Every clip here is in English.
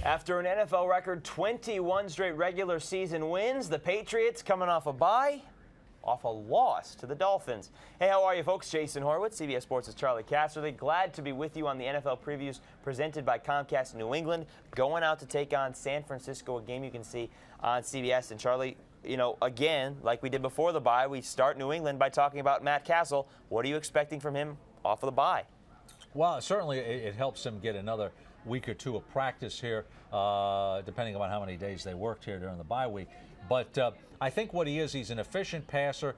After an NFL record 21 straight regular season wins, the Patriots coming off a bye, off a loss to the Dolphins. Hey, how are you folks? Jason Horowitz, CBS Sports' Charley Casserly. Glad to be with you on the NFL previews presented by Comcast New England. Going out to take on San Francisco, a game you can see on CBS. And Charlie, you know, again, like we did before the bye, we start New England by talking about Matt Cassel. What are you expecting from him off of the bye? Well, certainly it helps him get another week or two of practice here, depending on how many days they worked here during the bye week. But I think what he is, he's an efficient passer.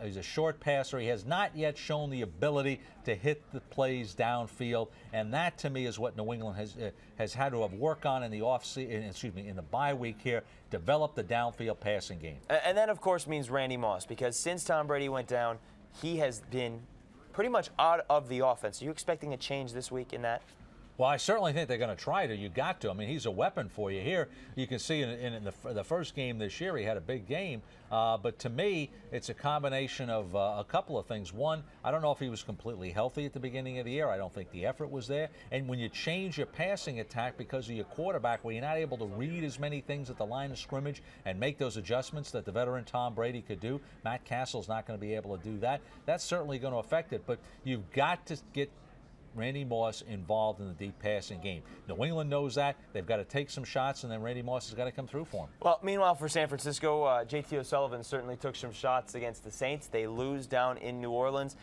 He's a short passer. He has not yet shown the ability to hit the plays downfield, and that to me is what New England has had to have work on in the in the bye week here. Develop the downfield passing game. And that, of course, means Randy Moss, because since Tom Brady went down, he has been pretty much out of the offense. Are you expecting a change this week in that? Well, I certainly think they're going to try to. You got to. I mean, he's a weapon for you here. You can see in the first game this year, he had a big game. But to me, it's a combination of a couple of things. One, I don't know if he was completely healthy at the beginning of the year. I don't think the effort was there. And when you change your passing attack because of your quarterback, where you're not able to read as many things at the line of scrimmage and make those adjustments that the veteran Tom Brady could do, Matt Cassel's not going to be able to do that. That's certainly going to affect it. But you've got to get Randy Moss involved in the deep passing game. New England knows that. They've got to take some shots, and then Randy Moss has got to come through for him. Well, meanwhile, for San Francisco, JT O'Sullivan certainly took some shots against the Saints. They lose down in New Orleans.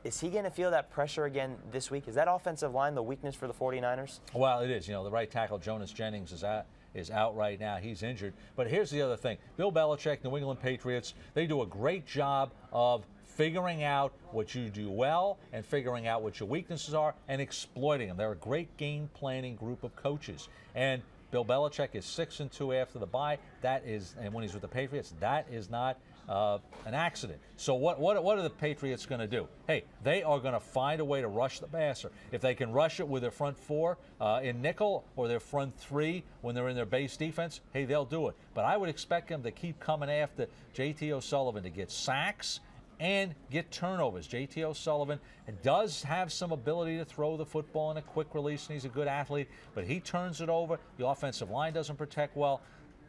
Is he going to feel that pressure again this week? Is that offensive line the weakness for the 49ers? Well, it is. You know, the right tackle, Jonas Jennings, is out right now. He's injured. But here's the other thing. Bill Belichick, New England Patriots, they do a great job of figuring out what you do well and figuring out what your weaknesses are and exploiting them. They're a great game planning group of coaches. And Bill Belichick is 6-2 after the bye. That is, and when he's with the Patriots, that is not an accident. So what are the Patriots going to do? Hey, they are going to find a way to rush the passer. If they can rush it with their front four in nickel or their front three when they're in their base defense, hey, they'll do it. But I would expect them to keep coming after JT O'Sullivan to get sacks and get turnovers. JT O'Sullivan does have some ability to throw the football in a quick release, and he's a good athlete, but he turns it over. The offensive line doesn't protect well.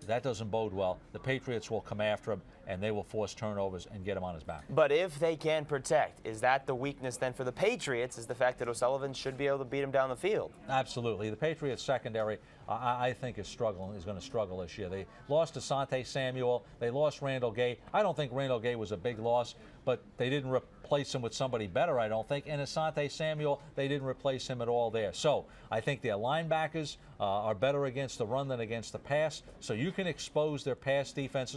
That doesn't bode well. The Patriots will come after him, and they will force turnovers and get him on his back. But if they can protect, is that the weakness then for the Patriots, is the fact that O'Sullivan should be able to beat him down the field? Absolutely. The Patriots secondary, I think, is going to struggle this year. They lost Asante Samuel. They lost Randall Gay. I don't think Randall Gay was a big loss, but they didn't replace him with somebody better, I don't think. And Asante Samuel, they didn't replace him at all there. So I think their linebackers are better against the run than against the pass. So you can expose their pass defense,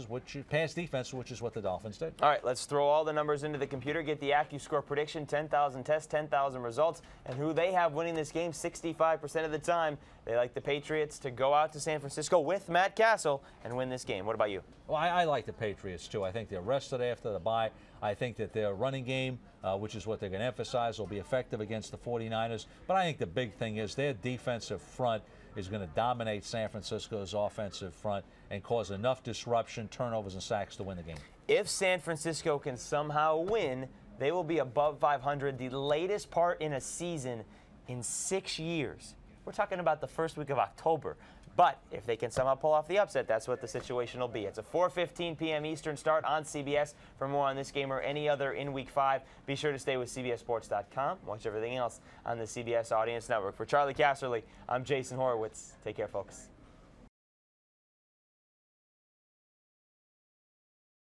which is what the Dolphins did. All right, let's throw all the numbers into the computer, get the AccuScore prediction, 10,000 tests, 10,000 results, and who they have winning this game 65% of the time. They like the Patriots to go out to San Francisco with Matt Cassel and win this game. What about you? Well, I like the Patriots, too. I think they're rested after the bye. I think that their running game, which is what they're going to emphasize, will be effective against the 49ers. But I think the big thing is their defensive front is going to dominate San Francisco's offensive front and cause enough disruption, turnovers, and sacks to win the game. If San Francisco can somehow win, they will be above 500, the latest part in a season in 6 years. We're talking about the first week of October. But if they can somehow pull off the upset, that's what the situation will be. It's a 4:15 p.m. Eastern start on CBS. For more on this game or any other in Week 5, be sure to stay with CBSSports.com. Watch everything else on the CBS Audience Network. For Charley Casserly, I'm Jason Horowitz. Take care, folks.